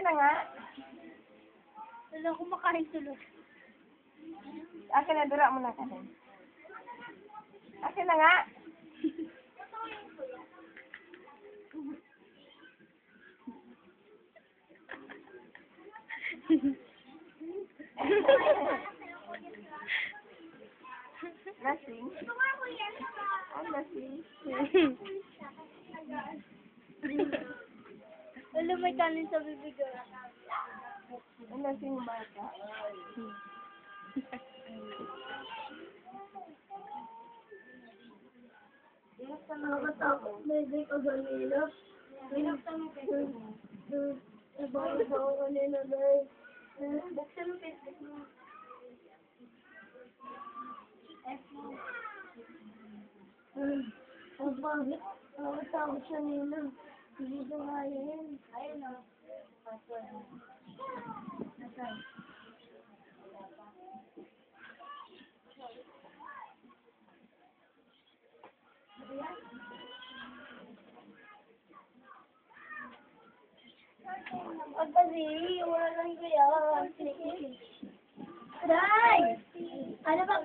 Akin na nga. Wala kumakain tuloy. Akin na, dura mo na kasi. Akin na nga. Lasing? Ang lasing. Wala may kanin sa bibig. Ang lasing bata. Nakakatakot. May day ka ganila. Binaktan mo kayo. Nabawa kanina dahil. Buksan mo Facebook mo. Ang bakit? Nakatakot siya nila. Hindi ko kaya yan. Ayun na. Nasaan? Pag kasi, wala lang kaya. Day! Ano ba